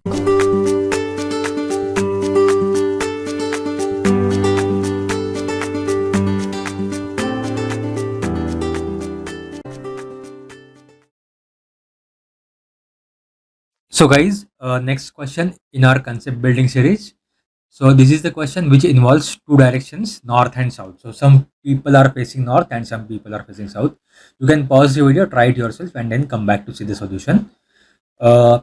So guys, next question in our concept building series. So this is the question which involves two directions, north and south. So some people are facing north and some people are facing south. You can pause the video, try it yourself, and then come back to see the solution. Uh,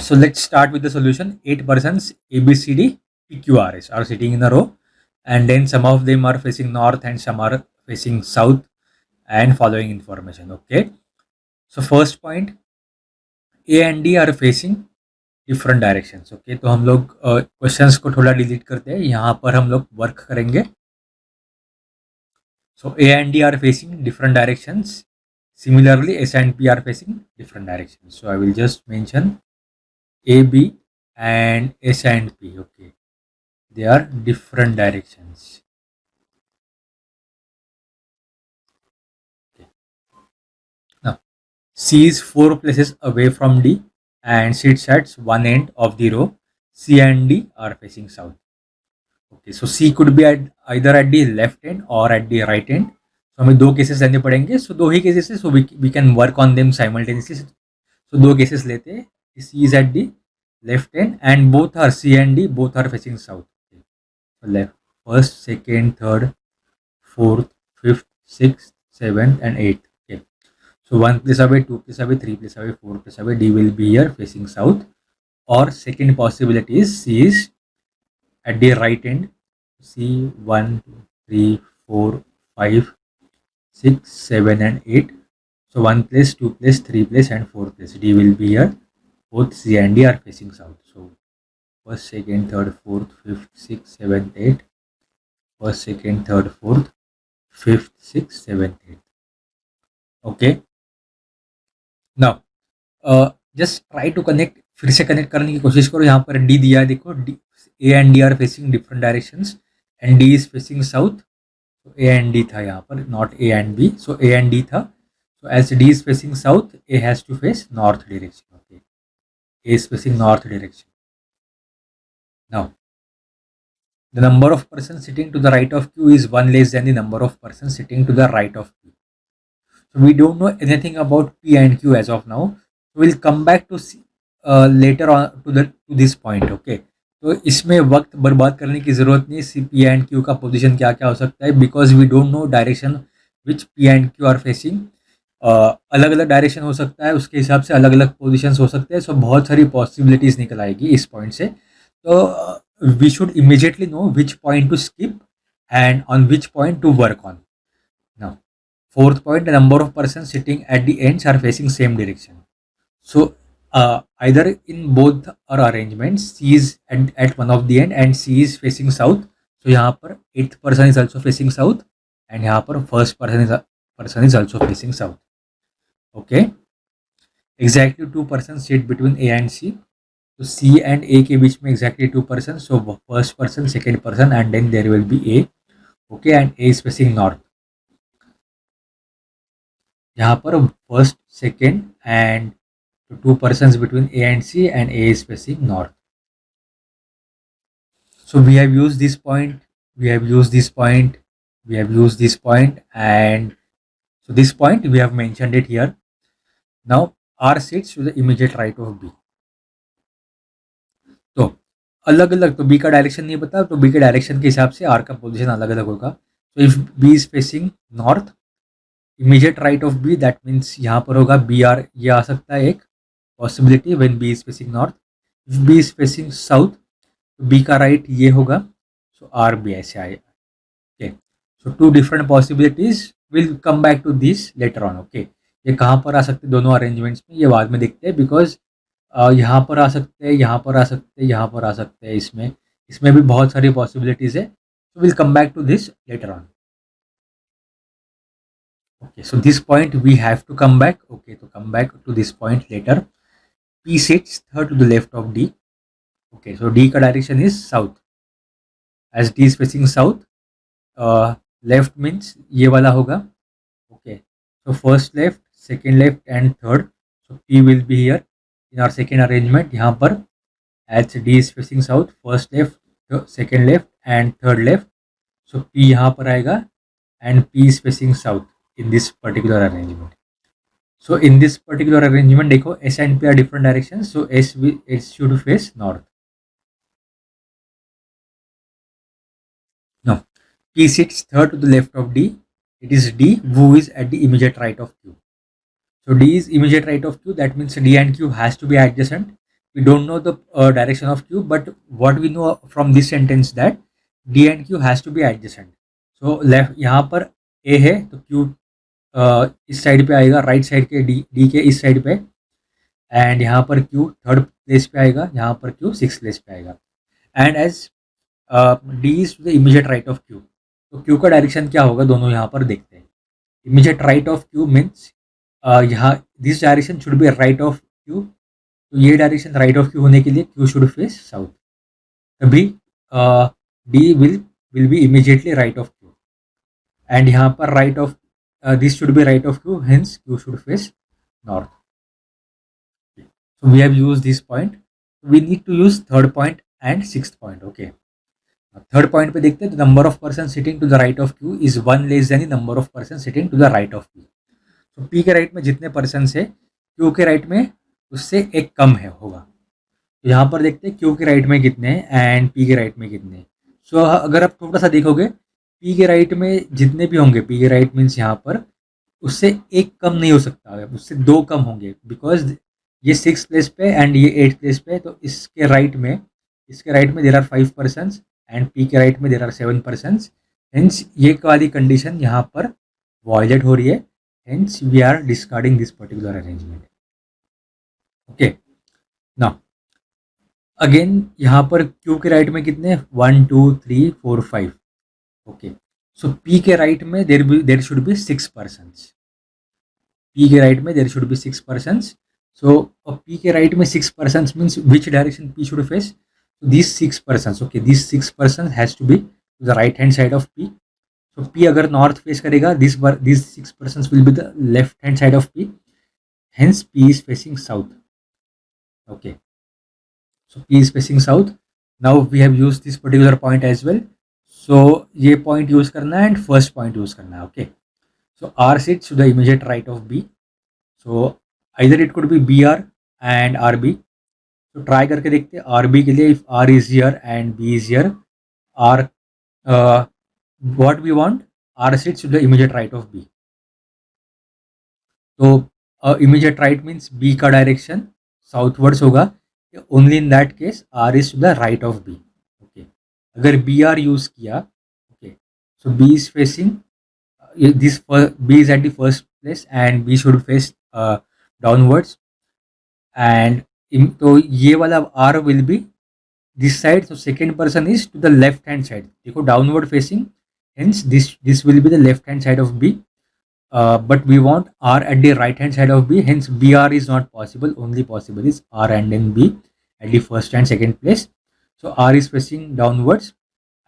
so let's start with the solution. 8 persons ABCD PQRS are sitting in a row, and then some of them are facing north and some are facing south, and following information. Okay. So first point, A and D are facing different directions. Okay, तो हम लोग questions को थोड़ा delete करते हैं. यहाँ पर हम लोग वर्क करेंगे. So A and D are facing different directions. Similarly, S and P are facing different directions. So I will just mention A, B, and S and P. Okay, they are different directions. Okay. Now, C is 4 places away from D and sits at one end of the row. C and D are facing south. Okay, so C could be at either at the left end और at the right end. So हमें दो cases लेने पड़ेंगे. सो दो ही cases है, so we can work on them simultaneously. So दो cases लेते हैं. C is at the left end and both are C and D both are facing south. Left, first, second, third, fourth, fifth, six, seventh and eight. Okay, so 1 place away, 2 place away, 3 place away, 4 place away, D will be here facing south. Or second possibility is C is at the right end. C 1, 2, 3, 4, 5, 6, 7 and 8. So 1 place, 2 place, 3 place and 4 place. D will be here. Both C and D are facing south. So first, second, third, fourth, fifth, sixth, seventh, eighth. First, second, third, fourth, fifth, sixth, seventh, eighth. Okay. Now just try to connect. फिर से connect करने की कोशिश करो. यहाँ पर D दिया है, देखो. A and D are facing different directions and D is facing south. So A and D था यहाँ पर, not A and B. So A and D था. So as D is facing south, A has to face north direction. Okay, A is facing north direction. Now, the number of persons sitting to the right of Q is 1 less than the number of persons sitting to the right of Q. So we don't know anything about P and Q as of now. We'll come back to later on to this point. Okay, तो इसमें वक्त बर्बाद करने की ज़रूरत नहीं. C P and Q का position क्या क्या हो सकता है, because we don't know direction which P and Q are facing. अलग अलग डायरेक्शन हो सकता है, उसके हिसाब से अलग अलग पोजीशंस हो सकते हैं. सो बहुत सारी पॉसिबिलिटीज़ निकल आएगी इस पॉइंट से. तो we should immediately know which point to skip and on which point to work on. Now, fourth point, the number of persons sitting at the ends are facing same direction. So either in both our arrangements, C is at one of the end and C is facing south. So यहाँ पर 8th person is also facing south and यहाँ पर first person is also facing south. Okay, exactly 2 persons sit between A and C. So C and A के बीच में exactly 2 persons. So first person, second person and then there will be A. Okay, and A is facing north. यहाँ पर first, second and 2 persons between A and C and A is facing north. So we have used this point, we have used this point, we have used this point, and so this point we have mentioned it here. Now R sits to the immediate right of B. तो अलग अलग, तो B का direction नहीं पता, तो B के direction के हिसाब से R का पोजीशन अलग अलग होगा. तो if B is facing north, immediate right of B, that means यहाँ पर होगा बी आर. ये आ सकता है एक possibility when B is facing north. If B is facing south, तो बी का राइट ये होगा. सो आर बी ऐसे आएगा. Okay, so 2 different possibilities. Will come back to this later on. Okay, ये कहाँ पर आ सकते हैं दोनों अरेंजमेंट्स में, ये बाद में देखते हैं. बिकॉज यहाँ पर आ सकते हैं, यहाँ पर आ सकते हैं, यहाँ पर आ सकते हैं. इसमें भी बहुत सारी पॉसिबिलिटीज है. So will come back to this later on. Okay, so this point we have to come back. Okay, to come back to this point later. P sits third to the left of D. Okay, so D का direction is south. As D is facing south, left means ये वाला होगा. Okay, so first left, second left and third. So P will be here in our second arrangement. यहाँ पर As D is facing south, first left, second left and third left. So P यहाँ पर आएगा and P is facing south in this particular arrangement. So in this particular arrangement, देखो S and P are different directions. So S should face north. No, P sits third to the left of D. It is D who is at the immediate right of Q. So D is immediate right of Q. That means D and Q has to be adjacent. We don't know the direction of Q, but what we know from this sentence that D and Q has to be adjacent. So left यहाँ पर A है तो Q इस side पे आएगा, right side के D के इस साइड पे, एंड यहाँ पर Q थर्ड प्लेस पे आएगा, यहाँ पर Q सिक्स प्लेस पे आएगा. And as D is to the immediate right of Q, तो Q का डायरेक्शन क्या होगा दोनों यहाँ पर देखते हैं. Immediate right of Q means यहाँ this direction should be right of Q, तो ये डायरेक्शन राइट ऑफ Q होने के लिए Q शुड फेस साउथ, तभी D will be immediately right of Q. And यहाँ पर right of this should be right of Q, hence Q should face north. So we have used this point. We need to use third point and sixth point. Okay. Third point पे देखते हैं, तो number of person sitting to the right of Q is one less than the number of person sitting to the right of P. तो P के right में जितने person है Q के राइट में उससे एक कम है होगा. तो यहाँ पर देखते हैं Q के राइट में कितने हैं एंड P के राइट में कितने हैं. सो अगर आप थोड़ा सा देखोगे P के राइट में जितने भी होंगे, P के राइट मीन्स यहाँ पर उससे एक कम नहीं हो सकता, उससे दो कम होंगे, बिकॉज ये सिक्स प्लेस पे एंड ये एट प्लेस पे. तो इसके राइट में there are 5 person and P के राइट में देर आर 7 पर्सन. हेंस ये वाली कंडीशन यहाँ पर वॉयलेट हो रही है. Hence we are discarding this particular arrangement. Okay, now again यहाँ पर Q के राइट में कितने, 1 2 3 4 5. ओके, सो P के राइट में there should be 6 person. P के राइट में there should be 6 person. So P के राइट में 6 person means which direction P should face. these 6 persons, okay, these 6 persons has to be to the right hand side of P. So P अगर north face करेगा, these 6 persons will be the left hand side of P. Hence P is facing south. Okay, so P is facing south. Now we have used this particular point as well. So ये point use करना है and first point use करना है. Okay, so R sits to the immediate right of B. So either it could be BR and RB. तो try करके देखते हैं R B के लिए. If R is here and B is here, R what we want, R sits to the immediate right of B. तो immediate right means B का direction southwards होगा. Only in that case R is to the right of B. Okay, अगर B R use किया, okay, so B is facing this, B is at the first place and B should face downwards. And तो ये वाला R will be this side. तो second person is to the left hand side. देखो downward facing, hence this will be the left hand side of B. But we want R at the right hand side of B. Hence BR is not possible. Only possible is R and then B at the first and second place. So R is facing downwards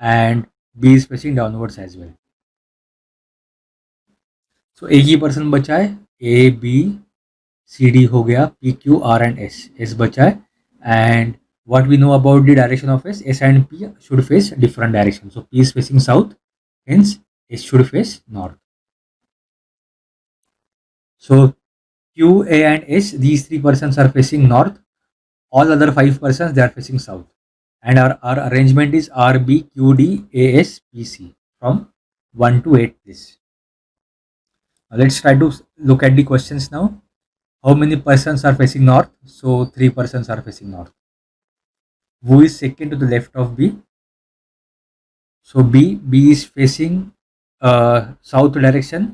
and B is facing downwards as well. So एक ही person बचा है, A B C D हो गया, P Q R and S बचा है. And what we know about the direction of S and P should face different direction. So P is facing south, hence S should face north. So Q, A and S, these three persons are facing north. All other 5 persons, they are facing south. And our arrangement is R B Q D A S P C from 1 to 8 this. Now let's try to look at the questions now. How many persons are facing north? So 3 persons are facing north. Who is second to the left of B? So B is facing south direction.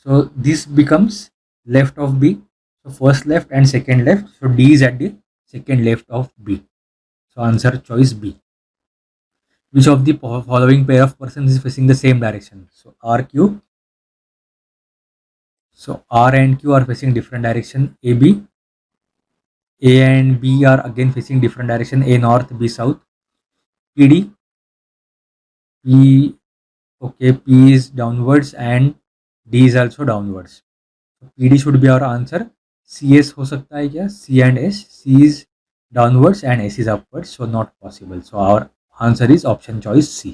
So this becomes left of B. So first left and second left. So D is at the second left of B. So answer choice B. Which of the following pair of persons is facing the same direction? So R Q. So R and Q are facing different direction. AB. A and B are again facing different direction. A north, B south. PD. P, okay, P is downwards and D is also downwards. So PD should be our answer. CS हो सकता है क्या? C and S. C is downwards and S is upwards, so not possible. So our answer is option choice C.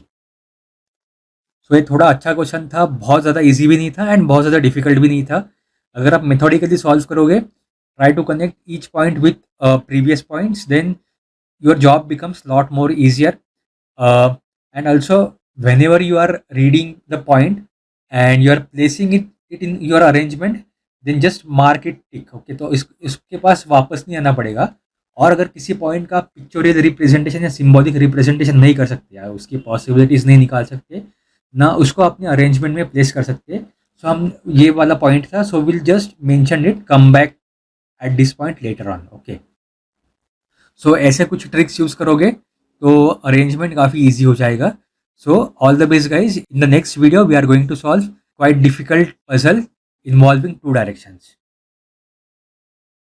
So ये थोड़ा अच्छा question था, बहुत ज़्यादा इजी भी नहीं था एंड बहुत ज़्यादा डिफिकल्ट भी नहीं था. अगर आप मेथोडिकली सॉल्व करोगे, try to connect each point with previous points, then your job becomes lot more easier. And also whenever you are reading the point and you are placing it in your arrangement, then just mark it tick. Okay, तो इसके पास वापस नहीं आना पड़ेगा. और अगर किसी point का पिक्चोरियल रिप्रेजेंटेशन या सिंबॉलिक रिप्रेजेंटेशन नहीं कर सकते, या उसकी पॉसिबिलिटीज नहीं निकाल सकते, ना उसको अपने अरेंजमेंट में प्लेस कर सकते, सो हम ये वाला पॉइंट था, so will just mention it, come back at this point later on. Okay, so ऐसे कुछ ट्रिक्स यूज करोगे तो अरेंजमेंट काफ़ी ईजी हो जाएगा. So all the best guys. In the next video we are going to solve quite difficult puzzle involving 2 directions.